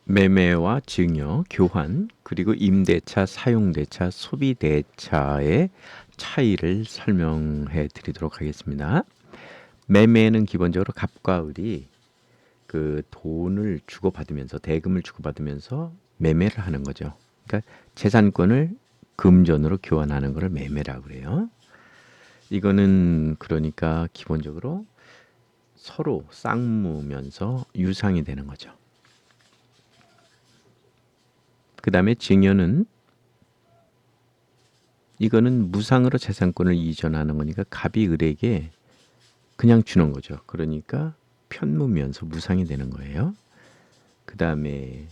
매매와 증여, 교환, 그리고 임대차, 사용대차, 소비대차의 차이를 설명해 드리도록 하겠습니다. 매매는 기본적으로 갑과 을이 그 돈을 주고받으면서 대금을 주고받으면서 매매를 하는 거죠. 그러니까 재산권을 금전으로 교환하는 것을 매매라고 그래요. 이거는 그러니까 기본적으로 서로 쌍무면서 유상이 되는 거죠. 그 다음에 증여는 이거는 무상으로 재산권을 이전하는 거니까 갑이 을에게 그냥 주는 거죠. 그러니까 편무면서 무상이 되는 거예요. 그 다음에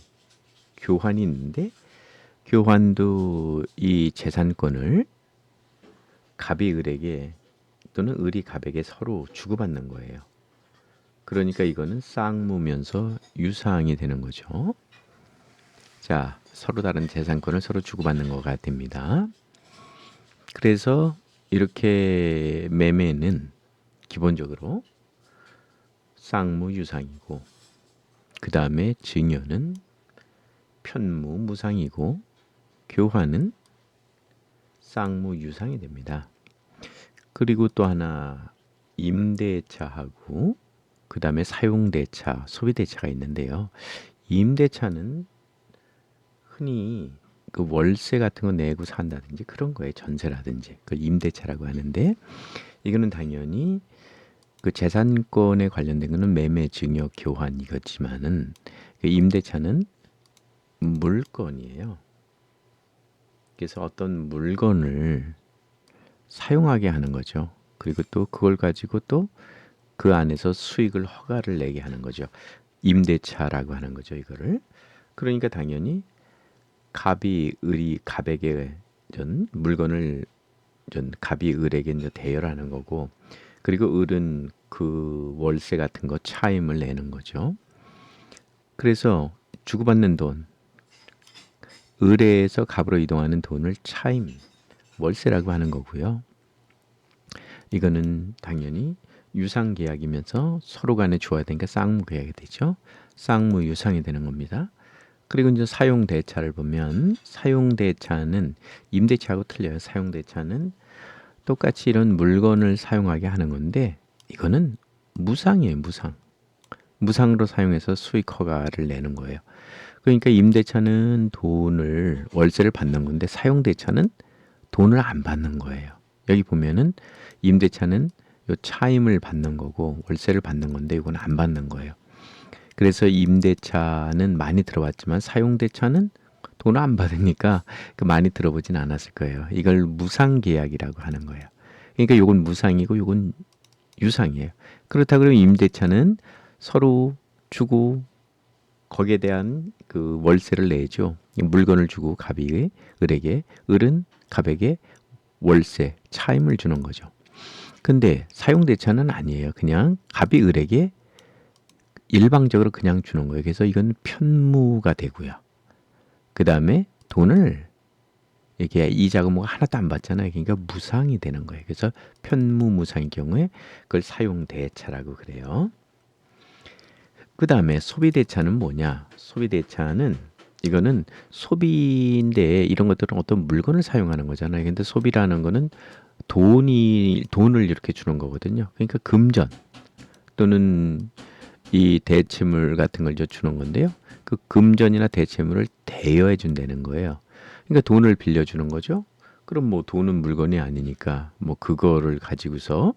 교환이 있는데 교환도 이 재산권을 갑이 을에게 또는 을이 갑에게 서로 주고받는 거예요. 그러니까 이거는 쌍무면서 유상이 되는 거죠. 자, 서로 다른 재산권을 서로 주고받는 거가 됩니다. 그래서 이렇게 매매는 기본적으로 쌍무유상이고 그 다음에 증여는 편무무상이고 교환은 쌍무유상이 됩니다. 그리고 또 하나 임대차하고 그 다음에 사용대차, 소비대차가 있는데요. 임대차는 흔히 그 월세 같은 거 내고 산다든지 그런 거에 전세라든지 그 임대차라고 하는데 이거는 당연히 그 재산권에 관련된 거는 매매, 증여, 교환 이거지만은 그 임대차는 물건이에요. 그래서 어떤 물건을 사용하게 하는 거죠. 그리고 또 그걸 가지고 또 그 안에서 수익을 허가를 내게 하는 거죠. 임대차라고 하는 거죠, 이거를. 그러니까 당연히 갑이 을이 갑에게 전 물건을 전 갑이 을에게 이제 대여하는 거고 그리고 을은 그 월세 같은 거 차임을 내는 거죠. 그래서 주고받는 돈, 을에서 갑으로 이동하는 돈을 차임, 월세라고 하는 거고요. 이거는 당연히 유상계약이면서 서로 간에 줘야 되니까 쌍무계약이 되죠. 쌍무유상이 되는 겁니다. 그리고 이제 사용대차를 보면 사용대차는 임대차하고 틀려요. 사용대차는 똑같이 이런 물건을 사용하게 하는 건데 이거는 무상이에요. 무상. 무상으로 사용해서 수익 허가를 내는 거예요. 그러니까 임대차는 돈을 월세를 받는 건데 사용대차는 돈을 안 받는 거예요. 여기 보면은 임대차는 요 차임을 받는 거고 월세를 받는 건데 이건 안 받는 거예요. 그래서 임대차는 많이 들어봤지만 사용대차는 돈을 안 받으니까 그 많이 들어보진 않았을 거예요. 이걸 무상계약이라고 하는 거예요. 그러니까 요건 무상이고 요건 유상이에요. 그렇다 그러면 임대차는 서로 주고 거기에 대한 그 월세를 내죠. 물건을 주고 갑이 을에게, 을은 갑에게 월세, 차임을 주는 거죠. 근데 사용대차는 아니에요. 그냥 갑이 을에게 일방적으로 그냥 주는 거예요. 그래서 이건 편무가 되고요. 그 다음에 돈을 이게 이자가 뭐 하나도 안 받잖아요. 그러니까 무상이 되는 거예요. 그래서 편무무상의 경우에 그걸 사용대차라고 그래요. 그 다음에 소비대차는 뭐냐? 소비대차는 이거는 소비인데 이런 것들은 어떤 물건을 사용하는 거잖아요. 근데 소비라는 거는 돈을 이렇게 주는 거거든요. 그러니까 금전 또는 이 대체물 같은 걸 이제 주는 건데요. 그 금전이나 대체물을 대여해 준다는 거예요. 그러니까 돈을 빌려주는 거죠. 그럼 뭐 돈은 물건이 아니니까 뭐 그거를 가지고서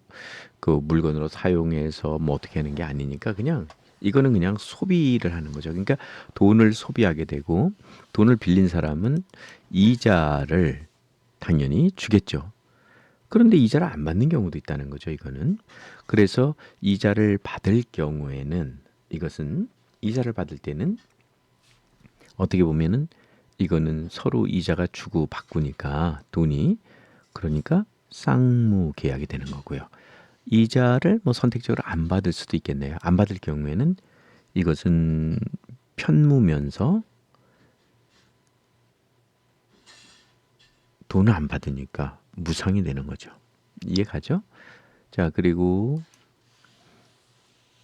그 물건으로 사용해서 뭐 어떻게 하는 게 아니니까 그냥 이거는 그냥 소비를 하는 거죠. 그러니까 돈을 소비하게 되고 돈을 빌린 사람은 이자를 당연히 주겠죠. 그런데 이자를 안 받는 경우도 있다는 거죠, 이거는. 그래서 이자를 받을 경우에는 이것은 이자를 받을 때는 어떻게 보면은 이거는 서로 이자가 주고 받고니까 돈이 그러니까 쌍무 계약이 되는 거고요. 이자를 뭐 선택적으로 안 받을 수도 있겠네요. 안 받을 경우에는 이것은 편무면서 돈을 안 받으니까 무상이 되는 거죠. 이해가죠? 자, 그리고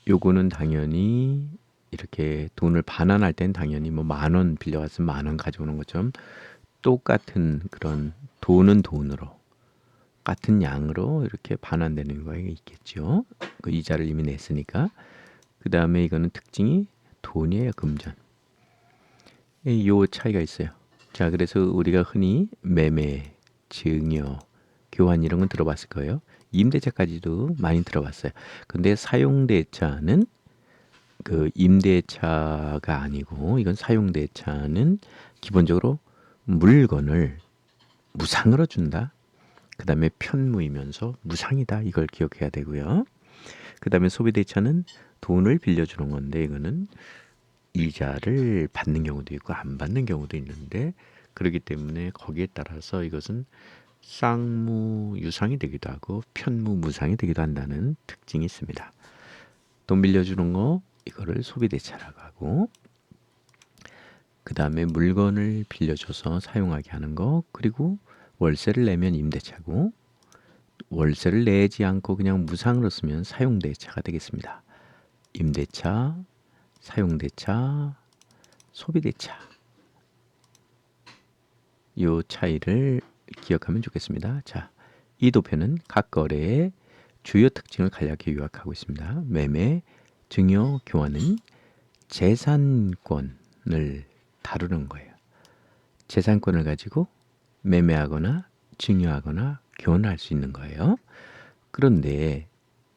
요거는 당연히 이렇게 돈을 반환할 땐 당연히 뭐 10,000원 빌려갔으면 10,000원 가져오는 것처럼 똑같은 그런 돈은 돈으로 같은 양으로 이렇게 반환되는 거가 있겠죠. 그 이자를 이미 냈으니까. 그 다음에 이거는 특징이 돈이에요. 금전. 요 차이가 있어요. 자, 그래서 우리가 흔히 매매, 증여, 교환 이런 건 들어봤을 거예요. 임대차까지도 많이 들어봤어요. 근데 사용대차는 그 임대차가 아니고 이건 사용대차는 기본적으로 물건을 무상으로 준다. 그 다음에 편무이면서 무상이다. 이걸 기억해야 되고요. 그 다음에 소비대차는 돈을 빌려주는 건데 이거는 이자를 받는 경우도 있고 안 받는 경우도 있는데 그렇기 때문에 거기에 따라서 이것은 쌍무 유상이 되기도 하고 편무 무상이 되기도 한다는 특징이 있습니다. 돈 빌려주는 거 이거를 소비대차라고 하고 그 다음에 물건을 빌려줘서 사용하게 하는 거 그리고 월세를 내면 임대차고 월세를 내지 않고 그냥 무상으로 쓰면 사용대차가 되겠습니다. 임대차, 사용대차, 소비대차 요 차이를 기억하면 좋겠습니다. 자, 이 도표는 각 거래의 주요 특징을 간략히 요약하고 있습니다. 매매, 증여, 교환은 재산권을 다루는 거예요. 재산권을 가지고 매매하거나 증여하거나 교환할 수 있는 거예요. 그런데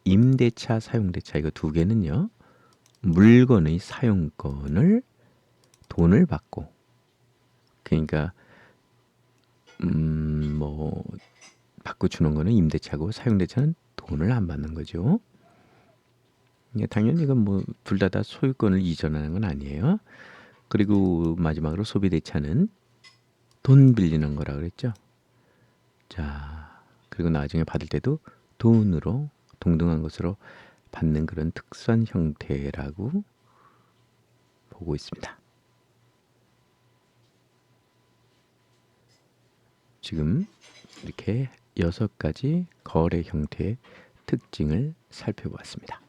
임대차, 사용대차 이거 두 개는요. 물건의 사용권을 돈을 받고 그러니까 뭐 받고 주는 거는 임대차고 사용대차는 돈을 안 받는 거죠. 당연히 이건 뭐 둘 다 소유권을 이전하는 건 아니에요. 그리고 마지막으로 소비대차는 돈 빌리는 거라 그랬죠. 자, 그리고 나중에 받을 때도 돈으로 동등한 것으로 받는 그런 특수한 형태라고 보고 있습니다. 지금 이렇게 6가지 거래 형태의 특징을 살펴보았습니다.